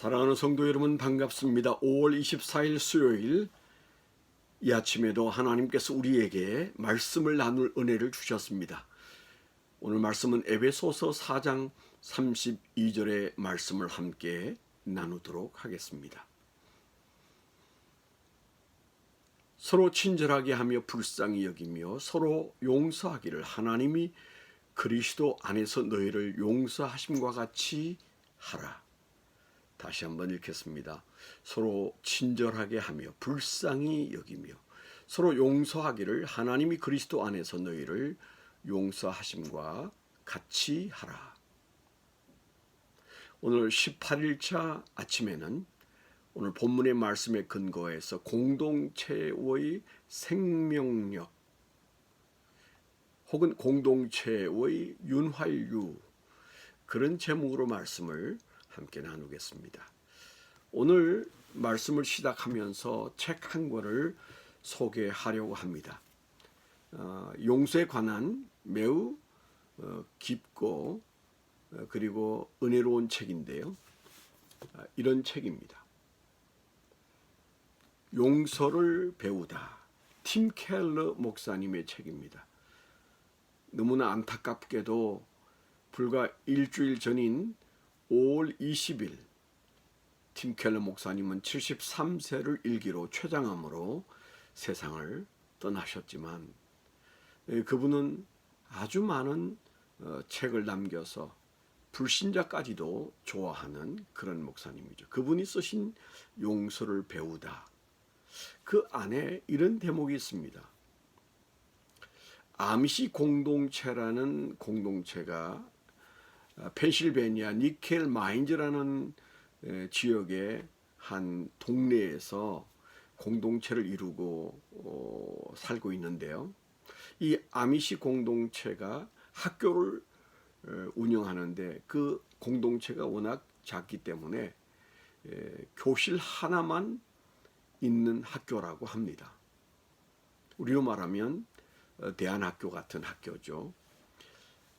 사랑하는 성도 여러분 반갑습니다. 5월 24일 수요일 이 아침에도 하나님께서 우리에게 말씀을 나눌 은혜를 주셨습니다. 오늘 말씀은 에베소서 4장 32절의 말씀을 함께 나누도록 하겠습니다. 서로 친절하게 하며 불쌍히 여기며 서로 용서하기를 하나님이 그리스도 안에서 너희를 용서하심과 같이 하라. 다시 한번 읽겠습니다. 서로 친절하게 하며 불쌍히 여기며 서로 용서하기를 하나님이 그리스도 안에서 너희를 용서하심과 같이 하라. 오늘 18일차 아침에는 오늘 본문의 말씀에 근거해서 공동체의 생명력 혹은 공동체의 윤활유 그런 제목으로 말씀을 함께 나누겠습니다. 오늘 말씀을 시작하면서 책 한 권을 소개하려고 합니다. 용서에 관한 매우 깊고 그리고 은혜로운 책인데요. 이런 책입니다. 용서를 배우다. 팀 켈러 목사님의 책입니다. 너무나 안타깝게도 불과 일주일 전인 5월 20일 팀 켈러 목사님은 73세를 일기로 췌장암으로 세상을 떠나셨지만 그분은 아주 많은 책을 남겨서 불신자까지도 좋아하는 그런 목사님이죠. 그분이 쓰신 용서를 배우다. 그 안에 이런 대목이 있습니다. 아미시 공동체라는 공동체가 펜실베니아 니켈 마인즈라는 지역의 한 동네에서 공동체를 이루고 살고 있는데요. 이 아미시 공동체가 학교를 운영하는데 그 공동체가 워낙 작기 때문에 교실 하나만 있는 학교라고 합니다. 우리로 말하면 대안학교 같은 학교죠.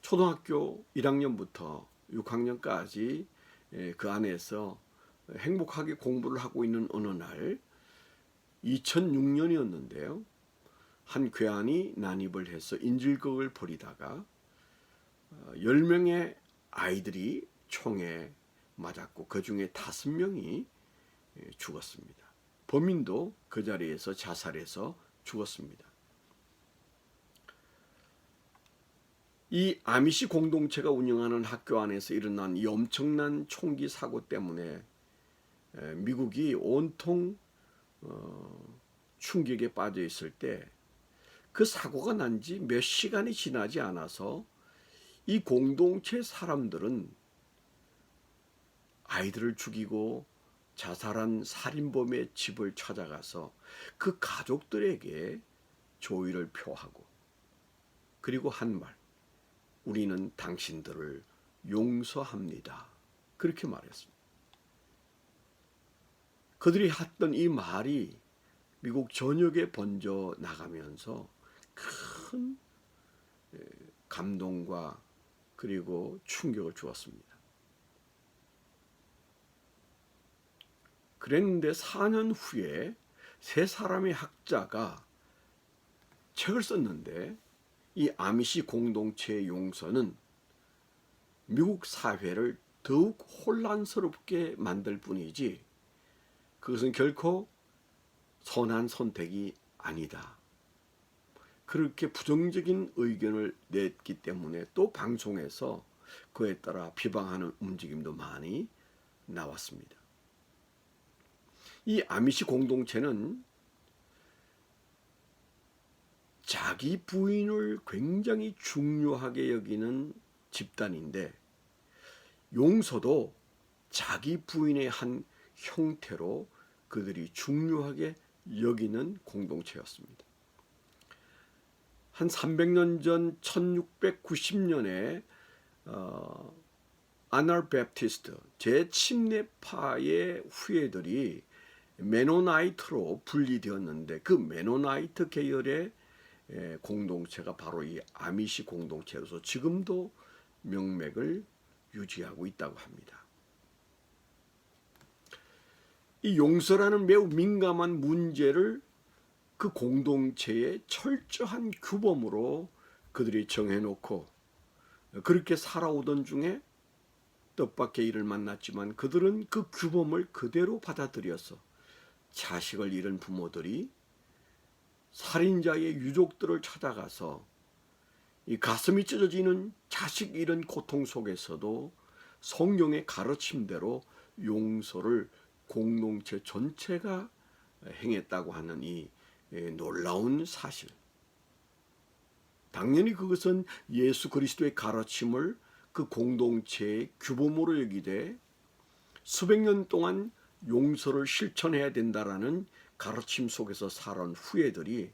초등학교 1학년부터 6학년까지 그 안에서 행복하게 공부를 하고 있는 어느 날 2006년이었는데요. 한 괴한이 난입을 해서 인질극을 벌이다가 10명의 아이들이 총에 맞았고 그중에 5명이 죽었습니다. 범인도 그 자리에서 자살해서 죽었습니다. 이 아미시 공동체가 운영하는 학교 안에서 일어난 이 엄청난 총기 사고 때문에 미국이 온통 충격에 빠져 있을 때 그 사고가 난 지 몇 시간이 지나지 않아서 이 공동체 사람들은 아이들을 죽이고 자살한 살인범의 집을 찾아가서 그 가족들에게 조의를 표하고 그리고 한 말, 우리는 당신들을 용서합니다. 그렇게 말했습니다. 그들이 했던 이 말이 미국 전역에 번져 나가면서 큰 감동과 그리고 충격을 주었습니다. 그랬는데 4년 후에 세 사람의 학자가 책을 썼는데 이 아미시 공동체의 용서는 미국 사회를 더욱 혼란스럽게 만들 뿐이지 그것은 결코 선한 선택이 아니다. 그렇게 부정적인 의견을 냈기 때문에 또 방송에서 그에 따라 비방하는 움직임도 많이 나왔습니다. 이 아미시 공동체는 자기 부인을 굉장히 중요하게 여기는 집단인데 용서도 자기 부인의 한 형태로 그들이 중요하게 여기는 공동체였습니다. 한 300년 전 1690년에 아나베프티스트 제침례파의 후예들이 메노나이트로 분리되었는데 그 메노나이트 계열의 공동체가 바로 이 아미시 공동체로서 지금도 명맥을 유지하고 있다고 합니다. 이 용서라는 매우 민감한 문제를 그 공동체의 철저한 규범으로 그들이 정해놓고 그렇게 살아오던 중에 뜻밖의 일을 만났지만 그들은 그 규범을 그대로 받아들여서 자식을 잃은 부모들이 살인자의 유족들을 찾아가서 이 가슴이 찢어지는 자식 잃은 고통 속에서도 성경의 가르침대로 용서를 공동체 전체가 행했다고 하는 이 놀라운 사실. 당연히 그것은 예수 그리스도의 가르침을 그 공동체의 규범으로 여기되 수백 년 동안 용서를 실천해야 된다라는 가르침 속에서 살아온 후예들이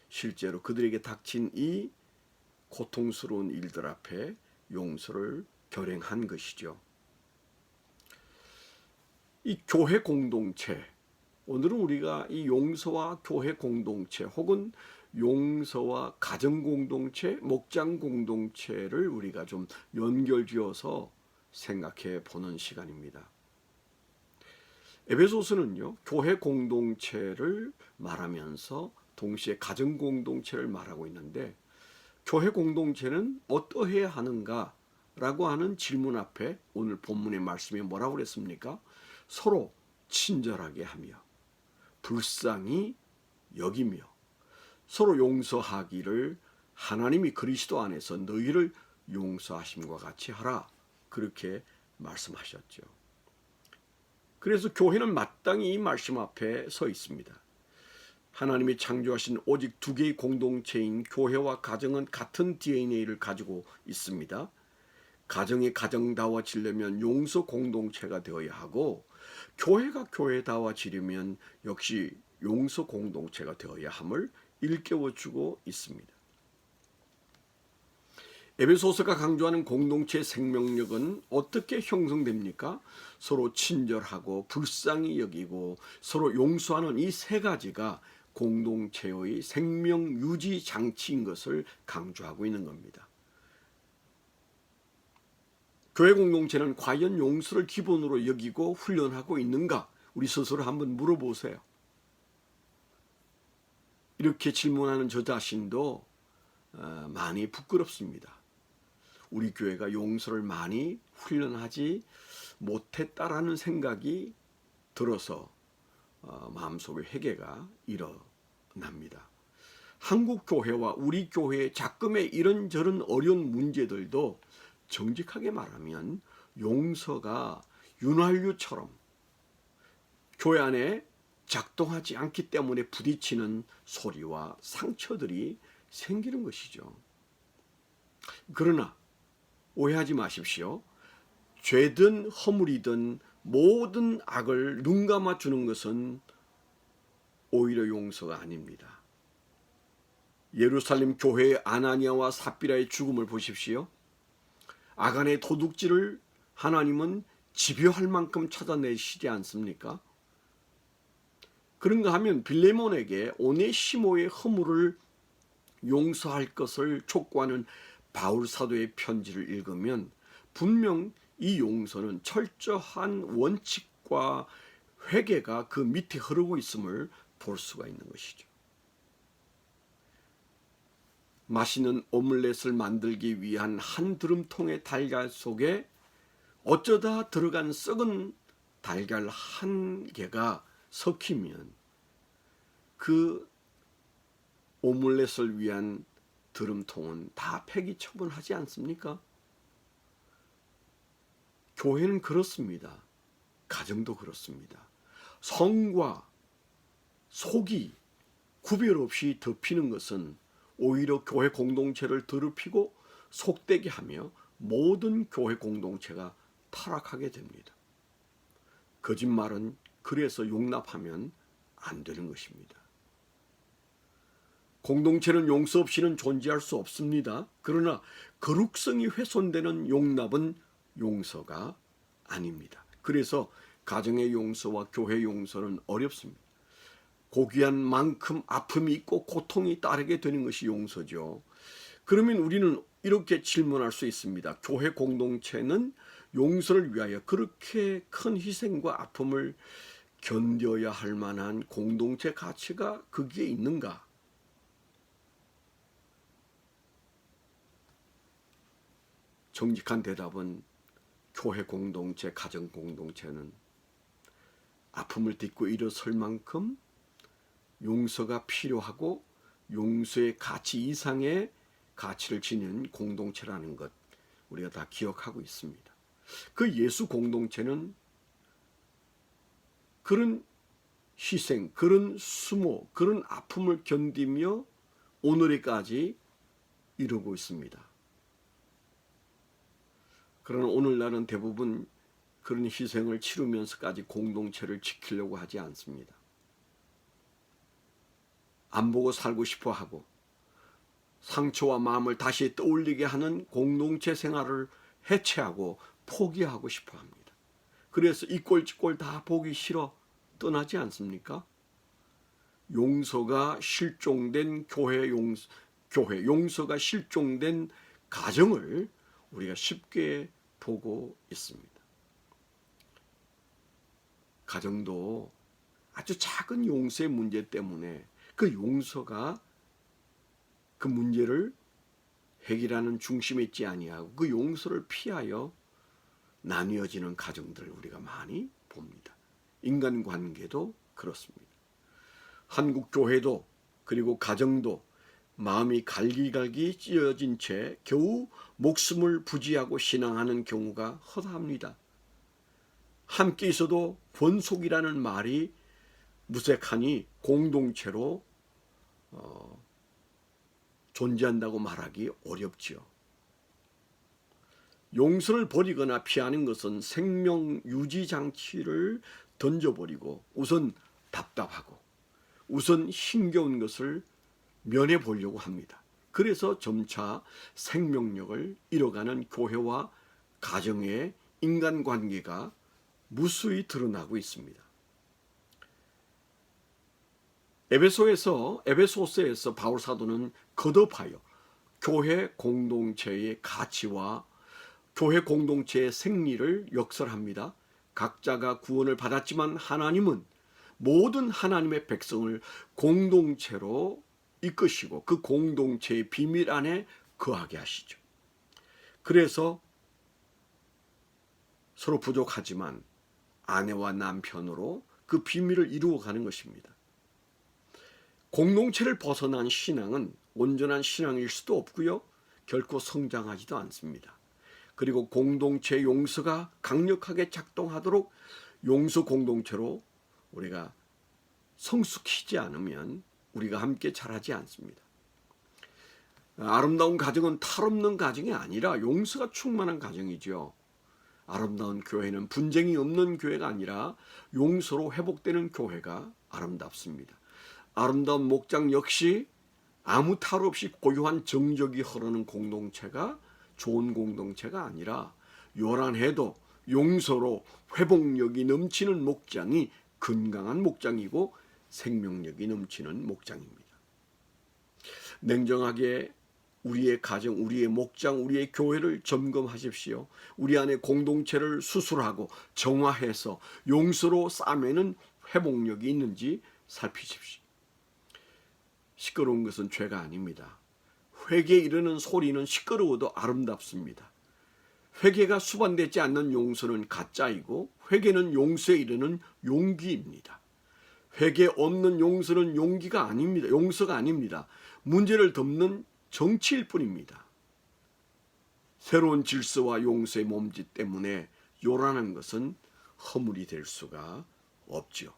실제로 그들에게 닥친 이 고통스러운 일들 앞에 용서를 결행한 것이죠. 이 교회 공동체, 오늘은 우리가 이 용서와 교회 공동체 혹은 용서와 가정 공동체, 목장 공동체를 우리가 좀 연결지어서 생각해 보는 시간입니다. 에베소서는요, 교회 공동체를 말하면서 동시에 가정 공동체를 말하고 있는데 교회 공동체는 어떠해야 하는가라고 하는 질문 앞에 오늘 본문의 말씀이 뭐라고 그랬습니까? 서로 친절하게 하며 불쌍히 여기며 서로 용서하기를 하나님이 그리스도 안에서 너희를 용서하심과 같이 하라. 그렇게 말씀하셨죠. 그래서 교회는 마땅히 이 말씀 앞에 서 있습니다. 하나님이 창조하신 오직 두 개의 공동체인 교회와 가정은 같은 DNA를 가지고 있습니다. 가정이 가정다워지려면 용서 공동체가 되어야 하고 교회가 교회다워지려면 역시 용서 공동체가 되어야 함을 일깨워주고 있습니다. 에베소서가 강조하는 공동체의 생명력은 어떻게 형성됩니까? 서로 친절하고 불쌍히 여기고 서로 용서하는 이 세 가지가 공동체의 생명 유지 장치인 것을 강조하고 있는 겁니다. 교회 공동체는 과연 용서를 기본으로 여기고 훈련하고 있는가? 우리 스스로 한번 물어보세요. 이렇게 질문하는 저 자신도 많이 부끄럽습니다. 우리 교회가 용서를 많이 훈련하지 못했다라는 생각이 들어서 마음속에 회개가 일어납니다. 한국 교회와 우리 교회의 작금의 이런저런 어려운 문제들도 정직하게 말하면 용서가 윤활유처럼 교회 안에 작동하지 않기 때문에 부딪히는 소리와 상처들이 생기는 것이죠. 그러나 오해하지 마십시오. 죄든 허물이든 모든 악을 눈감아 주는 것은 오히려 용서가 아닙니다. 예루살렘 교회의 아나니아와 삽비라의 죽음을 보십시오. 아간의 도둑질을 하나님은 집요할 만큼 찾아내시지 않습니까? 그런가 하면 빌레몬에게 오네시모의 허물을 용서할 것을 촉구하는 바울 사도의 편지를 읽으면 분명 이 용서는 철저한 원칙과 회개가 그 밑에 흐르고 있음을 볼 수가 있는 것이죠. 맛있는 오믈렛을 만들기 위한 한 드럼통의 달걀 속에 어쩌다 들어간 썩은 달걀 한 개가 섞이면 그 오믈렛을 위한 드럼통은 다 폐기 처분하지 않습니까? 교회는 그렇습니다. 가정도 그렇습니다. 성과 속이 구별 없이 덮이는 것은 오히려 교회 공동체를 더럽히고 속되게 하며 모든 교회 공동체가 타락하게 됩니다. 거짓말은 그래서 용납하면 안 되는 것입니다. 공동체는 용서 없이는 존재할 수 없습니다. 그러나 거룩성이 훼손되는 용납은 용서가 아닙니다. 그래서 가정의 용서와 교회 용서는 어렵습니다. 고귀한 만큼 아픔이 있고 고통이 따르게 되는 것이 용서죠. 그러면 우리는 이렇게 질문할 수 있습니다. 교회 공동체는 용서를 위하여 그렇게 큰 희생과 아픔을 견뎌야 할 만한 공동체 가치가 거기에 있는가? 정직한 대답은 교회 공동체, 가정 공동체는 아픔을 딛고 일어설 만큼 용서가 필요하고 용서의 가치 이상의 가치를 지닌 공동체라는 것 우리가 다 기억하고 있습니다. 그 예수 공동체는 그런 희생, 그런 수모, 그런 아픔을 견디며 오늘에까지 이루고 있습니다. 그러나 오늘날은 대부분 그런 희생을 치르면서까지 공동체를 지키려고 하지 않습니다. 안 보고 살고 싶어 하고 상처와 마음을 다시 떠올리게 하는 공동체 생활을 해체하고 포기하고 싶어 합니다. 그래서 이 꼴 저 꼴 다 보기 싫어 떠나지 않습니까? 용서가 실종된 교회 용서가 실종된 가정을 우리가 쉽게 보고 있습니다. 가정도 아주 작은 용서의 문제 때문에 그 용서가 그 문제를 해결하는 중심에 있지 아니하고 그 용서를 피하여 나뉘어지는 가정들을 우리가 많이 봅니다. 인간관계도 그렇습니다. 한국 교회도 그리고 가정도 마음이 갈기갈기 찢어진 채 겨우 목숨을 부지하고 신앙하는 경우가 허다합니다. 함께 있어도 권속이라는 말이 무색하니 공동체로 존재한다고 말하기 어렵지요. 용서를 버리거나 피하는 것은 생명 유지 장치를 던져버리고 우선 답답하고 우선 힘겨운 것을 면해 보려고 합니다. 그래서 점차 생명력을 잃어가는 교회와 가정의 인간관계가 무수히 드러나고 있습니다. 에베소서에서 바울 사도는 거듭하여 교회 공동체의 가치와 교회 공동체의 생리를 역설합니다. 각자가 구원을 받았지만 하나님은 모든 하나님의 백성을 공동체로 이끄시고 그 공동체의 비밀 안에 거하게 하시죠. 그래서 서로 부족하지만 아내와 남편으로 그 비밀을 이루어가는 것입니다. 공동체를 벗어난 신앙은 온전한 신앙일 수도 없고요. 결코 성장하지도 않습니다. 그리고 공동체 용서가 강력하게 작동하도록 용서 공동체로 우리가 성숙히지 않으면 우리가 함께 자라지 않습니다. 아름다운 가정은 탈없는 가정이 아니라 용서가 충만한 가정이죠. 아름다운 교회는 분쟁이 없는 교회가 아니라 용서로 회복되는 교회가 아름답습니다. 아름다운 목장 역시 아무 탈 없이 고요한 정적이 흐르는 공동체가 좋은 공동체가 아니라 요란해도 용서로 회복력이 넘치는 목장이 건강한 목장이고 생명력이 넘치는 목장입니다. 냉정하게 우리의 가정, 우리의 목장, 우리의 교회를 점검하십시오. 우리 안에 공동체를 수술하고 정화해서 용서로 싸매는 회복력이 있는지 살피십시오. 시끄러운 것은 죄가 아닙니다. 회개에 이르는 소리는 시끄러워도 아름답습니다. 회개가 수반되지 않는 용서는 가짜이고 회개는 용서에 이르는 용기입니다. 회개 없는 용서는 용기가 아닙니다. 용서가 아닙니다. 문제를 덮는 정치일 뿐입니다. 새로운 질서와 용서의 몸짓 때문에 요란한 것은 허물이 될 수가 없죠.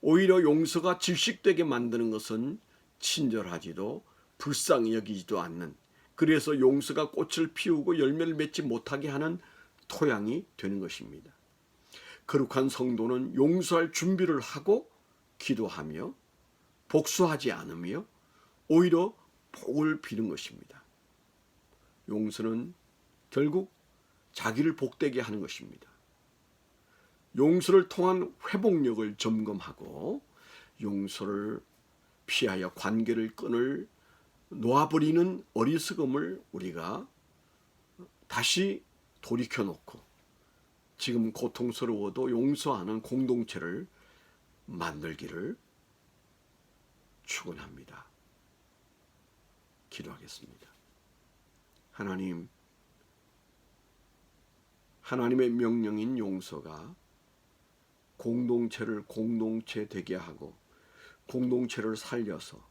오히려 용서가 질식되게 만드는 것은 친절하지도 불쌍히 여기지도 않는, 그래서 용서가 꽃을 피우고 열매를 맺지 못하게 하는 토양이 되는 것입니다. 거룩한 성도는 용서할 준비를 하고 기도하며 복수하지 않으며 오히려 복을 비는 것입니다. 용서는 결국 자기를 복되게 하는 것입니다. 용서를 통한 회복력을 점검하고 용서를 피하여 관계를 끈을 놓아버리는 어리석음을 우리가 다시 돌이켜놓고 지금 고통스러워도 용서하는 공동체를 만들기를 축원합니다. 기도하겠습니다. 하나님, 하나님의 명령인 용서가 공동체를 공동체 되게 하고 공동체를 살려서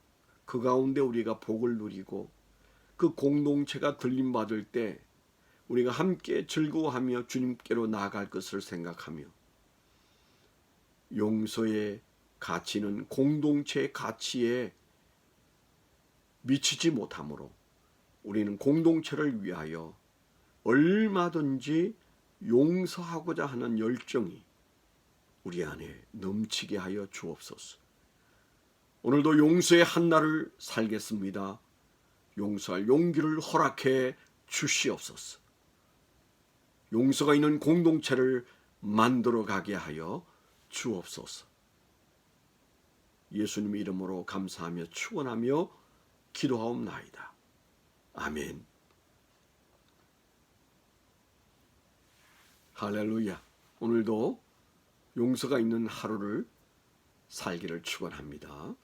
그 가운데 우리가 복을 누리고 그 공동체가 들림받을 때 우리가 함께 즐거워하며 주님께로 나아갈 것을 생각하며 용서의 가치는 공동체의 가치에 미치지 못하므로 우리는 공동체를 위하여 얼마든지 용서하고자 하는 열정이 우리 안에 넘치게 하여 주옵소서. 오늘도 용서의 한날을 살겠습니다. 용서할 용기를 허락해 주시옵소서. 용서가 있는 공동체를 만들어 가게 하여 주옵소서. 예수님 이름으로 감사하며 축원하며 기도하옵나이다. 아멘. 할렐루야. 오늘도 용서가 있는 하루를 살기를 축원합니다.